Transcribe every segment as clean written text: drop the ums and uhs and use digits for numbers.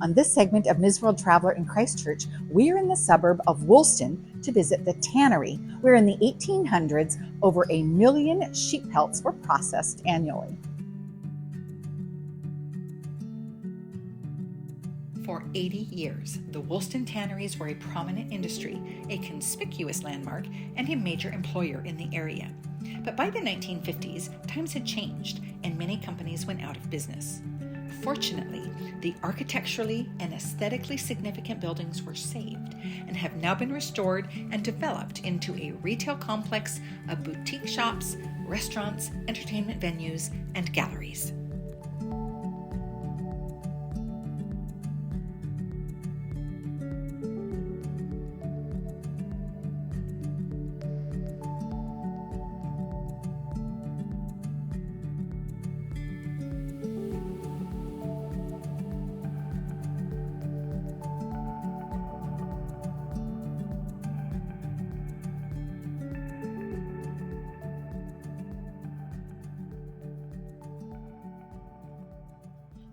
On this segment of Ms. World Traveler in Christchurch, we're in the suburb of Woolston to visit the Tannery, where in the 1800s, over 1 million sheep pelts were processed annually. For 80 years, the Woolston Tanneries were a prominent industry, a conspicuous landmark, and a major employer in the area. But by the 1950s, times had changed, and many companies went out of business. Fortunately, the architecturally and aesthetically significant buildings were saved and have now been restored and developed into a retail complex of boutique shops, restaurants, entertainment venues, and galleries.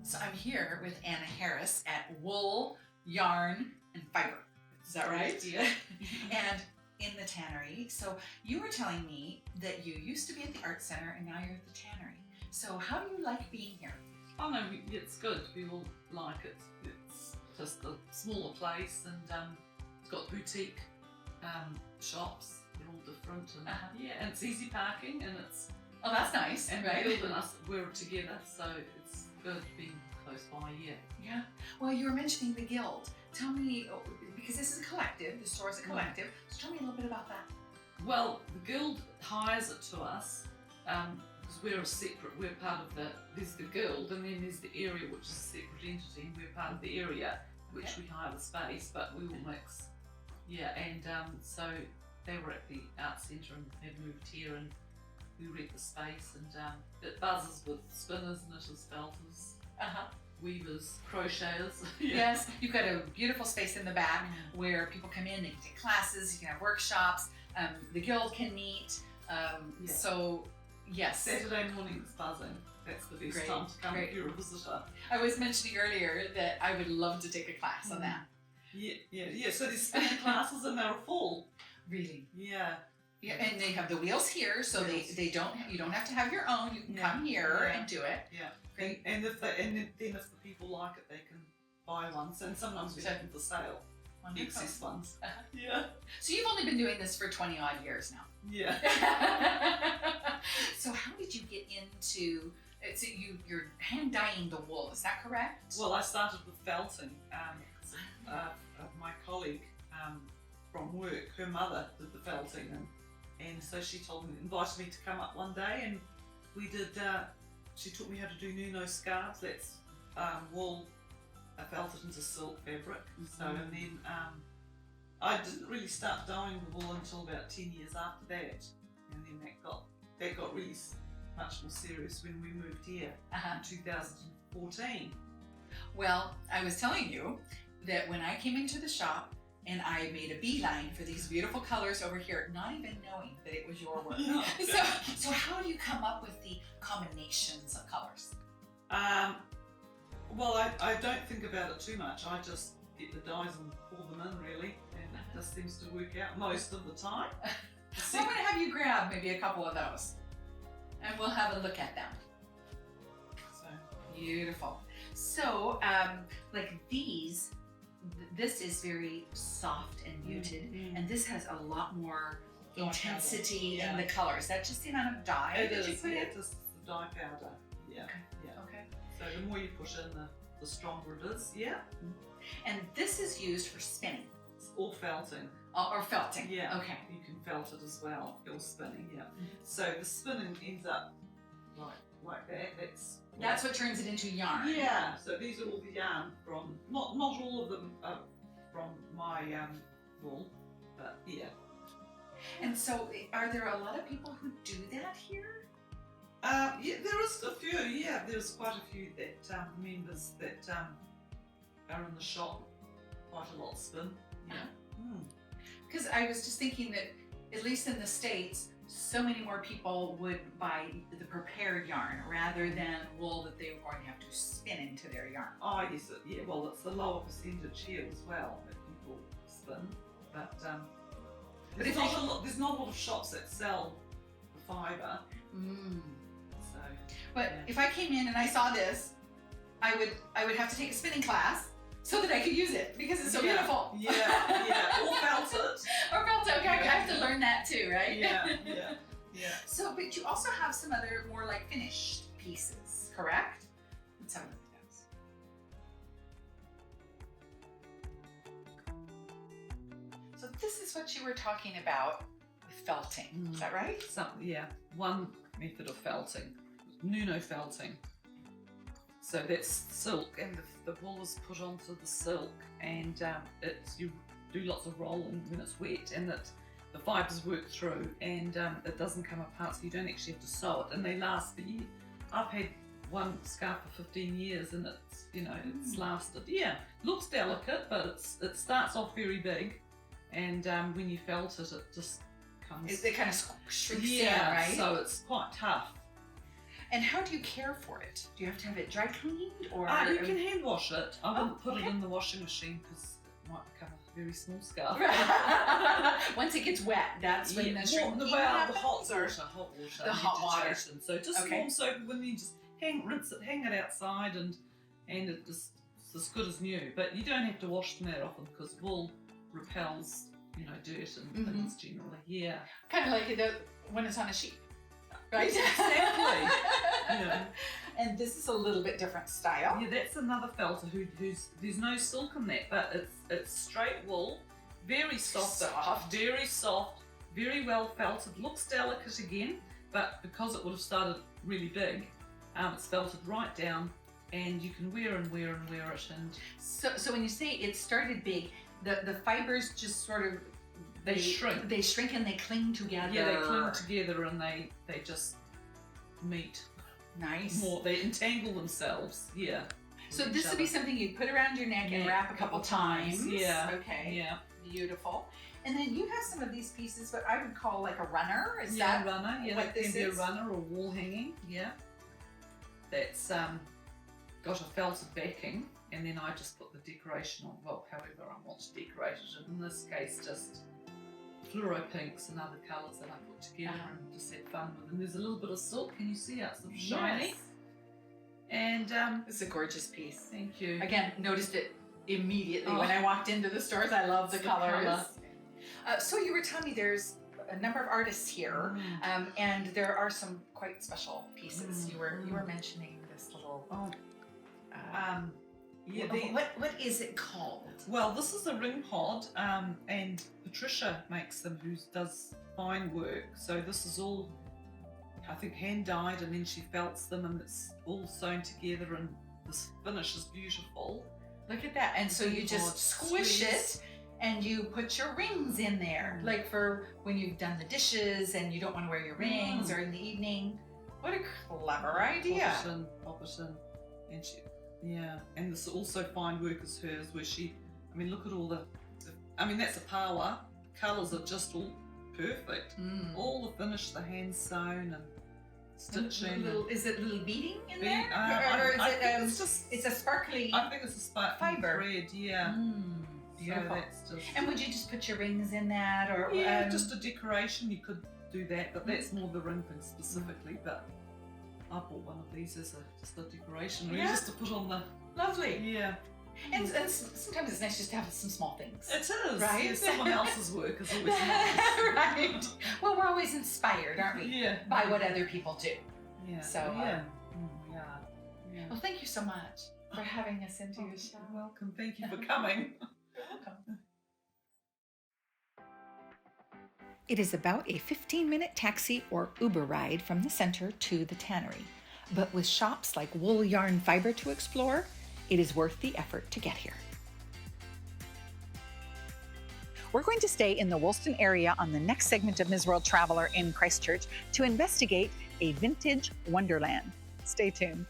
So I'm here with Anna Harris at Wool Yarn and Fibre. Is that right? Yeah. And in the Tannery. So you were telling me that you used to be at the Art Center and now you're at the Tannery. So how do you like being here? Oh no, it's good. We all like it. It's just a smaller place, and it's got boutique shops. They're all different, and and it's easy parking, and it's that's nice. and right? the Guild and us, we're together, so it's good being close by. Yeah. Well, you were mentioning the Guild. Tell me, because this is a collective, the store is a collective, so tell me a little bit about that. Well, the Guild hires it to us because we're part of there's the Guild, and then there's the area, which is a separate entity, and we're part of the area, which we hire the space, but we all mix. Yeah, and so they were at the Art Centre and had moved here, and we rent the space, and it buzzes with spinners, knitters, felters, weavers, crocheters. Yes, you've got a beautiful space in the back where people come in, they can take classes, you can have workshops, the Guild can meet. So, yes. Saturday morning it's buzzing. That's the best time to come if you're a visitor. I was mentioning earlier that I would love to take a class on that. Yeah. So there's spinning classes and they're full. Really? Yeah. Yeah, and they have the wheels here, so you don't have to have your own. You can come here and do it. Yeah. Great. And if the people like it, they can buy ones, and sometimes we have them for sale. Excess ones. Yeah. So you've only been doing this for 20 odd years now. Yeah. So how did you get into? So you're hand dyeing the wool, is that correct? Well, I started with felting. My colleague from work, her mother did the felting, and so she invited me to come up one day, and we did. She taught me how to do Nuno scarves. That's wool felted into silk fabric. So and then I didn't really start dyeing the wool until about 10 years after that, and then that got really much more serious when we moved here in 2014. Well, I was telling you that when I came into the shop and I made a beeline for these beautiful colors over here, not even knowing that it was your work. So how do you come up with the combinations of colors? Well, I don't think about it too much. I just get the dyes and pour them in, really, and it just seems to work out most of the time. So I'm going to have you grab maybe a couple of those, and we'll have a look at them. So beautiful. So, like these, this is very soft and muted, and this has a lot more intensity in the color. Is that just the amount of dye that you put in? Just the dye powder. Yeah. Okay. So the more you push in, the stronger it is. Yeah. And this is used for spinning. Or felting. Or felting. Yeah. Okay. You can felt it as well. Or spinning. Yeah. So the spinning ends up like that. That's what turns it into yarn. Yeah. So these are all the yarn from not all of them are from my wool, but yeah. And so, are there a lot of people who do that here? Yeah, there is a few. Yeah, there's quite a few that members that are in the shop. Quite a lot spin. Yeah. Because I was just thinking that, at least in the States, so many more people would buy the prepared yarn rather than wool that they were going to have to spin into their yarn. Oh yes, yeah. Well, it's a lower percentage here as well that people spin, but there's not a lot of shops that sell the fibre. So, but if I came in and I saw this, I would have to take a spinning class so that I could use it because it's so beautiful. Yeah, or felt it. Or felt it. Okay, I have to learn that too, right? Yeah. So, but you also have some other more like finished pieces, correct? Let's have a look at those. So this is what you were talking about with felting. Is that right? One method of felting, nuno felting. So that's silk, and the wool is put onto the silk, and you do lots of rolling when it's wet, and the fibres work through, and it doesn't come apart, so you don't actually have to sew it, and they last for years. I've had one scarf for 15 years, and it's lasted. Yeah, looks delicate, but it starts off very big, and when you felt it, it just comes. It kind of shrinks down, right? So it's quite tough. And how do you care for it? Do you have to have it dry cleaned, or you can hand wash it? I wouldn't put it in the washing machine because it might become a very small scarf. Once it gets wet, that's when the shrinking happens. The hot water. The hot water. So just warm soap, when you just hang it outside, and it's as good as new. But you don't have to wash them that often because wool repels, dirt and things generally. Yeah. Kind of like when it's on a sheep. Right? Exactly. And this is a little bit different style. Yeah, that's another felter who's there's no silk in that, but it's straight wool, very soft, very soft, very well felted. Looks delicate again, but because it would have started really big, it's felted right down, and you can wear and wear and wear it. And so when you say it started big, the fibers just sort of they shrink. They shrink and they cling together. Yeah, they cling together and they just meet. Nice. More, they entangle themselves. Yeah. So this would be something you'd put around your neck and wrap a couple times. Yeah. Okay. Yeah. Beautiful. And then you have some of these pieces, what I would call like a runner. Is that a runner? Yeah, what this can be a is? runner or wall hanging. Yeah. That's got a felted backing, and then I just put the decoration on. Well, however I want to decorate it. And in this case, just fluoro pinks and other colours that I put together and just had fun with. And there's a little bit of silk. Can you see how it's sort of shiny? Yes. And it's a gorgeous piece. Thank you. Again, noticed it immediately when I walked into the stores. I love the colors. So you were telling me there's a number of artists here, and there are some quite special pieces. You were mentioning this little. What is it called? Well, this is a ring pod, and Patricia makes them, who does fine work. So this is all, I think, hand dyed, and then she felts them, and it's all sewn together, and this finish is beautiful. Look at that. And so you just squish it, and you put your rings in there, like for when you've done the dishes and you don't want to wear your rings, or in the evening. What a clever idea. Pop it in, and she. Yeah, and this also fine work is hers, where she, look at all that's a power. Colours are just all perfect. All the finish, the hand sewn and stitching. Is it little beading in there? Or is it it's a sparkly I think it's a sparkly fibre. thread, yeah. Beautiful. So that's just, and would you just put your rings in that, or just a decoration? You could do that, but that's more the ring thing specifically. But I bought one of these as just a decoration, really, just to put on the. Lovely. Yeah. And sometimes it's nice just to have some small things. It is, right? Yeah, someone else's work is always nice. Right. Well, we're always inspired, aren't we? Yeah. By what other people do. Yeah. So. Yeah. Well, thank you so much for having us into your show. You're welcome. Thank you for coming. You're welcome. It is about a 15-minute taxi or Uber ride from the center to the tannery. But with shops like Wool Yarn Fibre to explore, it is worth the effort to get here. We're going to stay in the Woolston area on the next segment of Ms. World Traveler in Christchurch to investigate a vintage wonderland. Stay tuned.